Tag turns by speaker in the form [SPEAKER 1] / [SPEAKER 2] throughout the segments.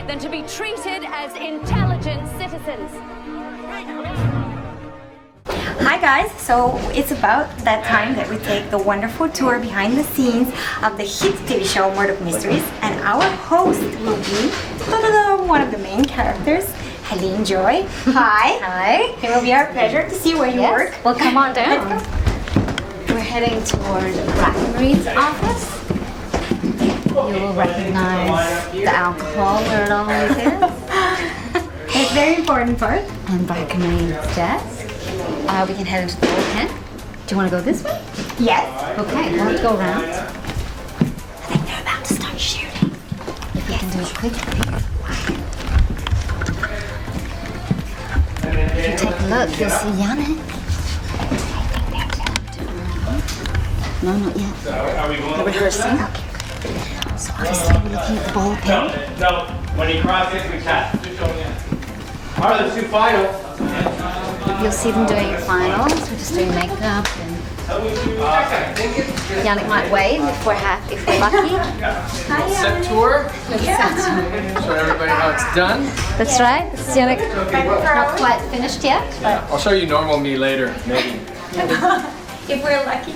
[SPEAKER 1] than to be treated as intelligent citizens.
[SPEAKER 2] Hi guys, so it's about that time that we take the wonderful tour behind the scenes of the hit TV show Murdoch Mysteries, and our host will be one of the main characters, Helene Joy. Hi.
[SPEAKER 3] Hi.
[SPEAKER 2] It will be our pleasure to see where you work.
[SPEAKER 3] Well, come on down.
[SPEAKER 2] Let's go.
[SPEAKER 3] We're heading toward Brackenreed's office. You will recognize the alcohol where it always is.
[SPEAKER 2] It's a very important part.
[SPEAKER 3] And Brackenreed's desk. We can head into the bullpen. Do you want to go this way?
[SPEAKER 2] Yes.
[SPEAKER 3] Okay, let's go around.
[SPEAKER 2] I think they're about to start shooting.
[SPEAKER 3] If we can do it quickly. If you take a look, you'll see Yannick. No, not yet. We're rehearsing. So obviously we're looking at the ball pen.
[SPEAKER 4] No, when he crosses, we tap. All right, let's do final.
[SPEAKER 3] You'll see them doing finals. We're just doing makeup and Yannick might wave if we're lucky.
[SPEAKER 5] Set tour. Show everybody how it's done.
[SPEAKER 3] That's right. This is Yannick. Not quite finished yet, but
[SPEAKER 5] I'll show you normal me later, maybe.
[SPEAKER 2] If we're lucky.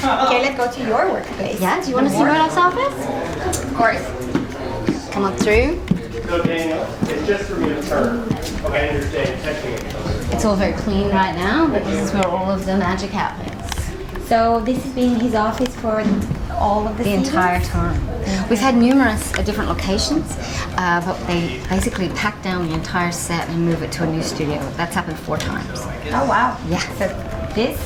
[SPEAKER 2] Okay, let's go to your workplace.
[SPEAKER 3] yeah. Do you want to see Murdoch's office?
[SPEAKER 2] Of course.
[SPEAKER 3] Come on through.
[SPEAKER 4] So Daniel, it's just for me to turn. Okay, understand, texting it.
[SPEAKER 3] It's all very clean right now, but this is where all of the magic happens.
[SPEAKER 2] So this has been his office for all of the
[SPEAKER 3] The entire time. We've had numerous different locations, but they basically pack down the entire set and move it to a new studio. That's happened 4 times.
[SPEAKER 2] Oh wow.
[SPEAKER 3] Yeah.
[SPEAKER 2] So this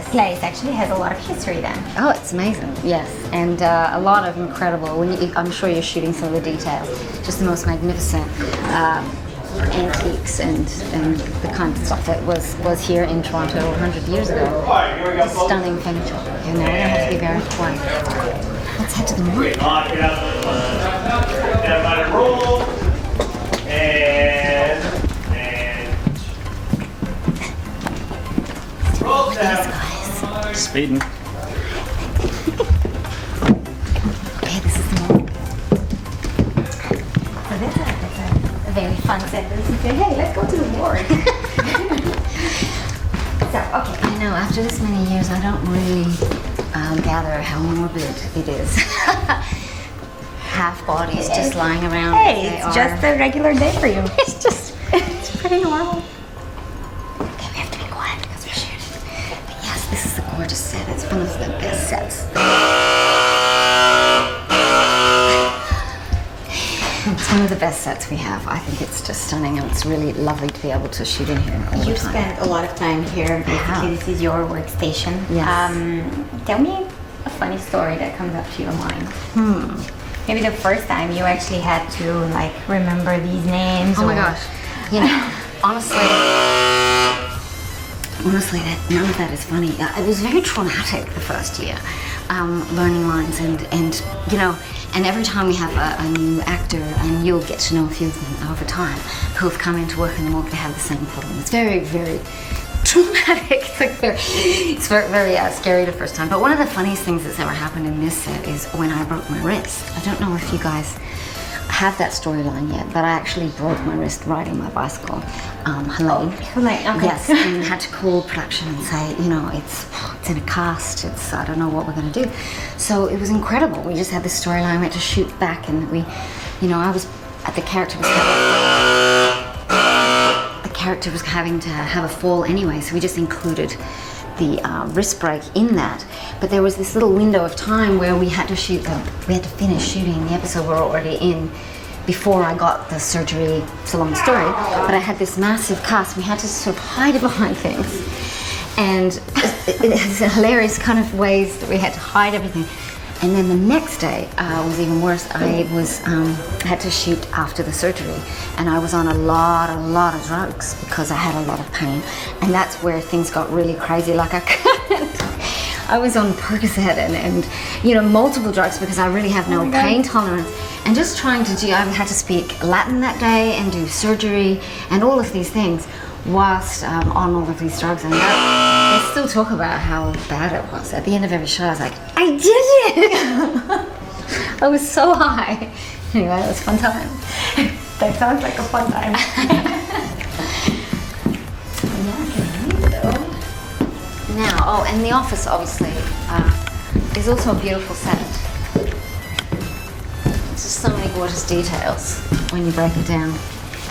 [SPEAKER 2] place actually has a lot of history then.
[SPEAKER 3] Oh, it's amazing. Yes, and a lot of incredible. I'm sure you're shooting some of the details. Just the most magnificent antiques and the kind of stuff that was here in Toronto 100 years ago. Just stunning furniture. You know, they have to be very quiet. Let's head to the morgue.
[SPEAKER 4] Lock it up. Everybody roll. And roll down.
[SPEAKER 5] Speeding.
[SPEAKER 3] Okay, this is the morgue.
[SPEAKER 2] So that's a very fun sentence to say, hey, let's go to the morgue. So, okay.
[SPEAKER 3] I know, after this many years, I don't really gather how morbid it is. Half bodies just lying around.
[SPEAKER 2] Hey, it's just a regular day for you.
[SPEAKER 3] It's pretty normal. Okay, we have to be quiet because we're shooting. But yes, this is a gorgeous set. It's one of the best sets. It's one of the best sets we have. I think it's just stunning, and it's really lovely to be able to shoot in here all the
[SPEAKER 2] You've
[SPEAKER 3] time.
[SPEAKER 2] spent a lot of time here. Basically, this is your workstation.
[SPEAKER 3] Yes.
[SPEAKER 2] Tell me a funny story that comes up to your mind. Maybe the first time you actually had to like remember these names.
[SPEAKER 3] Oh my
[SPEAKER 2] or-
[SPEAKER 3] gosh. You know, honestly, none of that is funny. It was very traumatic the first year, learning lines and you know, and every time we have a new actor, and you'll get to know a few of them over time, who have come into work in the morgue, they have the same problem. It's very, very traumatic. It's very scary the first time. But one of the funniest things that's ever happened in this set is when I broke my wrist. I don't know if you guys have that storyline yet, but I actually broke my wrist riding my bicycle. Helene.
[SPEAKER 2] Helene, okay.
[SPEAKER 3] Yes, and had to call production and say, you know, it's in a cast. I don't know what we're going to do. So it was incredible. We just had this storyline. We had to shoot back, and the character was having to have a fall anyway, so we just included the wrist break in that. But there was this little window of time where we had to finish shooting the episode we're already in before I got the surgery. It's a long story, but I had this massive cast. We had to sort of hide behind things, and it's hilarious kind of ways that we had to hide everything. And then the next day was even worse. I had to shoot after the surgery, and I was on a lot of drugs because I had a lot of pain, and that's where things got really crazy. Like I was on Percocet and you know, multiple drugs because I really have no pain tolerance, and just trying to I had to speak Latin that day and do surgery and all of these things whilst on all of these drugs, and they still talk about how bad it was. At the end of every show, I was like, I did it! I was so high. Anyway, it was a fun time.
[SPEAKER 2] That sounds like a fun time.
[SPEAKER 3] Now, and the office obviously is also a beautiful set. There's just so many gorgeous details when you break it down.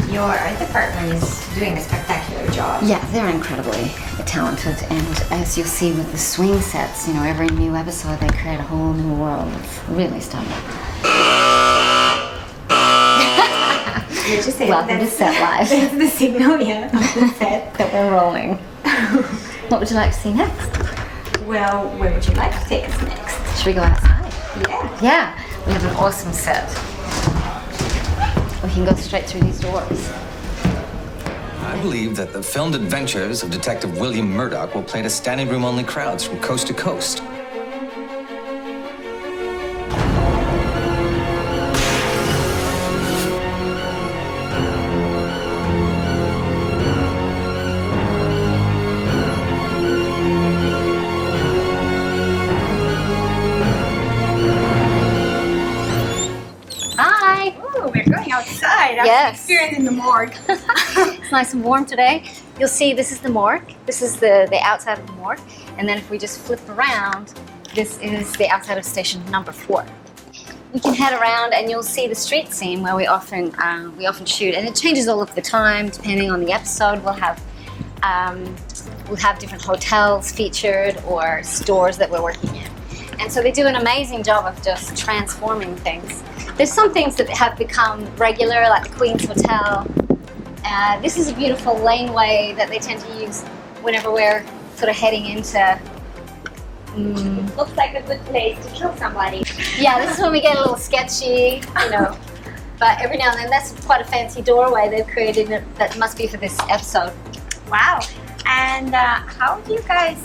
[SPEAKER 2] Your art department is doing a spectacular job.
[SPEAKER 3] Yeah, they're incredibly talented, and as you'll see with the swing sets, you know, every new episode they create a whole new world. It's really stunning.
[SPEAKER 2] Did you say
[SPEAKER 3] Welcome to Set Live.
[SPEAKER 2] That's the signal, yeah, of the set.
[SPEAKER 3] That we're rolling. What would you like to see next?
[SPEAKER 2] Well, where would you like to take us next?
[SPEAKER 3] Should we go outside?
[SPEAKER 2] Yeah.
[SPEAKER 3] Yeah, we have an awesome set. We can go straight through these doors.
[SPEAKER 6] I believe that the filmed adventures of Detective William Murdoch will play to standing room only crowds from coast to coast.
[SPEAKER 3] Hi!
[SPEAKER 2] Oh, we're going outside. That's
[SPEAKER 3] Yes.
[SPEAKER 2] an experience in the morgue.
[SPEAKER 3] It's nice and warm today. You'll see this is the morgue. This is the outside of the morgue. And then if we just flip around, this is the outside of station number 4. We can head around and you'll see the street scene where we often shoot, and it changes all of the time depending on the episode. We'll have different hotels featured or stores that we're working in. And so they do an amazing job of just transforming things. There's some things that have become regular, like the Queen's Hotel. This is a beautiful laneway that they tend to use whenever we're sort of heading into...
[SPEAKER 2] Looks like a good place to kill somebody.
[SPEAKER 3] Yeah, this is when we get a little sketchy, you know. But every now and then, that's quite a fancy doorway they've created that must be for this episode.
[SPEAKER 2] Wow. And how do you guys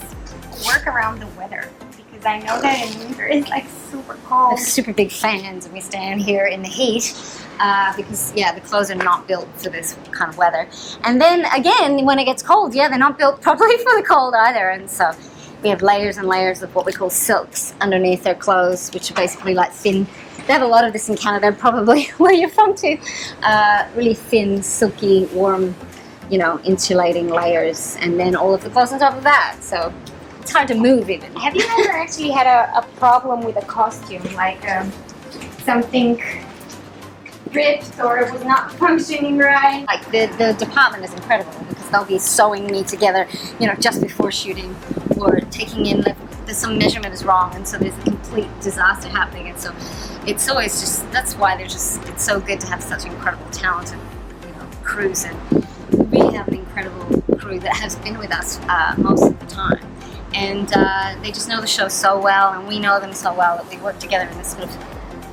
[SPEAKER 2] work around the weather? Because I know that in winter it's like super cold.
[SPEAKER 3] We're super big fans, and we stand here in the heat because, yeah, the clothes are not built for this kind of weather. And then again, when it gets cold, yeah, they're not built properly for the cold either. And so we have layers and layers of what we call silks underneath their clothes, which are basically like thin. They have a lot of this in Canada, probably where you're from too. Really thin, silky, warm, you know, insulating layers, and then all of the clothes on top of that. So it's hard to move even.
[SPEAKER 2] Have you ever actually had a problem with a costume, like something ripped or it was not functioning right?
[SPEAKER 3] Like the department is incredible because they'll be sewing me together, you know, just before shooting, or taking in some measurement is wrong, and so there's a complete disaster happening. And so it's always just, that's why it's so good to have such incredible talented, you know, crews, and we really have an incredible crew that has been with us most of the time. And they just know the show so well, and we know them so well that we work together in this sort of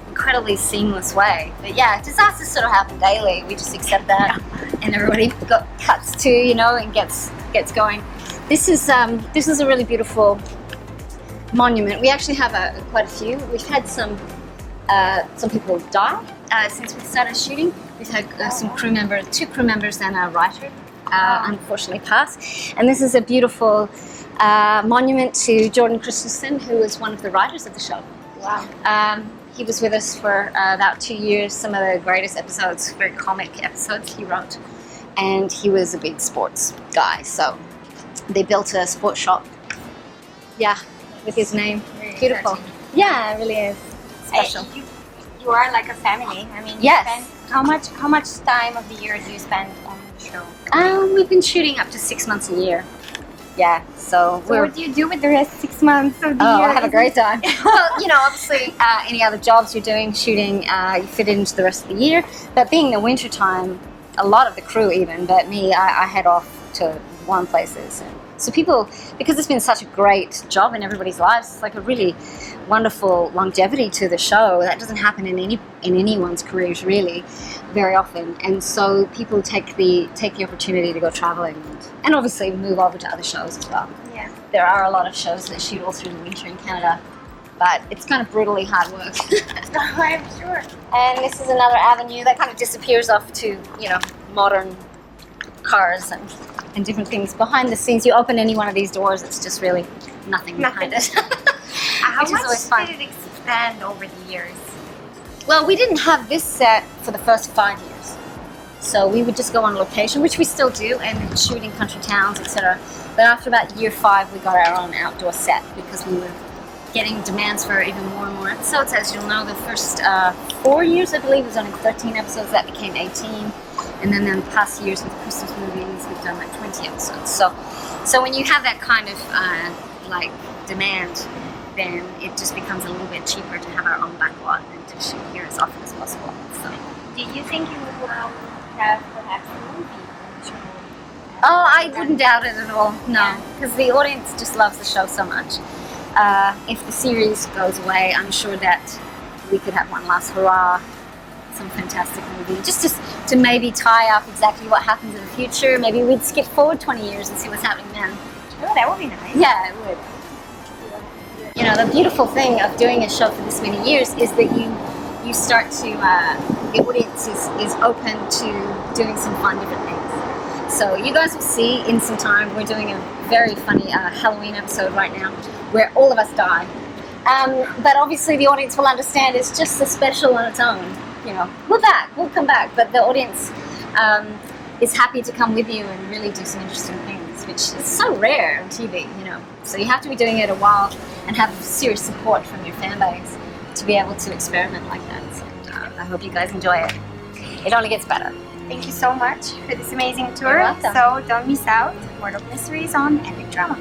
[SPEAKER 3] incredibly seamless way. But yeah, disasters sort of happen daily. We just accept that, and everybody cuts to, you know, and gets going. This is a really beautiful monument. We actually have quite a few. We've had some people die since we started shooting. We've had two crew members and a writer unfortunately pass. And this is a beautiful monument to Jordan Christensen, who was one of the writers of the show.
[SPEAKER 2] Wow.
[SPEAKER 3] He was with us for about 2 years. Some of the greatest episodes, very comic episodes, he wrote. And he was a big sports guy, so they built a sports shop. Yeah, with his name.
[SPEAKER 2] Very
[SPEAKER 3] Beautiful.
[SPEAKER 2] touching.
[SPEAKER 3] Yeah, it really is special.
[SPEAKER 2] You are like a family. I mean,
[SPEAKER 3] Yes.
[SPEAKER 2] you spend, how much time of the year do you spend on the show?
[SPEAKER 3] We've been shooting up to 6 months a year. Yeah, so
[SPEAKER 2] what do you do with the rest 6 months of the year?
[SPEAKER 3] I have a great time. Well, you know, obviously, any other jobs you're doing, shooting, you fit it into the rest of the year. But being the winter time, a lot of the crew even, but me, I head off to warm places. And so people, because it's been such a great job in everybody's lives, it's like a really wonderful longevity to the show. That doesn't happen in anyone's careers really very often. And so people take the opportunity to go traveling and obviously move over to other shows as well.
[SPEAKER 2] Yeah.
[SPEAKER 3] There are a lot of shows that shoot all through the winter in Canada, but it's kind of brutally hard work.
[SPEAKER 2] I'm sure.
[SPEAKER 3] And this is another avenue that kind of disappears off to, you know, modern cars and different things. Behind the scenes, you open any one of these doors, it's just really nothing behind it.
[SPEAKER 2] How
[SPEAKER 3] Which is
[SPEAKER 2] much
[SPEAKER 3] always fun.
[SPEAKER 2] did it expand over the years?
[SPEAKER 3] Well, we didn't have this set for the first 5 years. So we would just go on location, which we still do, and shoot in country towns, etc. But after about year 5, we got our own outdoor set because we were getting demands for even more and more episodes. As you'll know, the first 4 years, I believe, was only 13 episodes. That became 18. And then in the past years with the Christmas movies, we've done like 20 episodes. So when you have that kind of like demand, then it just becomes a little bit cheaper to have our own backlot and to shoot here as often as possible. So.
[SPEAKER 2] Do you think you will have perhaps a movie?
[SPEAKER 3] Oh, I wouldn't doubt it at all. No, because the audience just loves the show so much. If the series goes away, I'm sure that we could have one last hurrah, some fantastic movie, just to maybe tie up exactly what happens in the future. Maybe we'd skip forward 20 years and see what's happening then.
[SPEAKER 2] Oh, that would be nice.
[SPEAKER 3] Yeah, it would. You know, the beautiful thing of doing a show for this many years is that you start to, the audience is open to doing some fun different things. So you guys will see in some time, we're doing a very funny Halloween episode right now where all of us die. But obviously the audience will understand it's just a special on its own. You know, we'll come back, but the audience is happy to come with you and really do some interesting things, which is so rare on TV, you know. So you have to be doing it a while and have serious support from your fan base to be able to experiment like that. So I hope you guys enjoy it. It only gets better.
[SPEAKER 2] Thank you so much for this amazing tour.
[SPEAKER 3] You're welcome.
[SPEAKER 2] So don't miss out. Murdoch Mysteries on Epic Drama.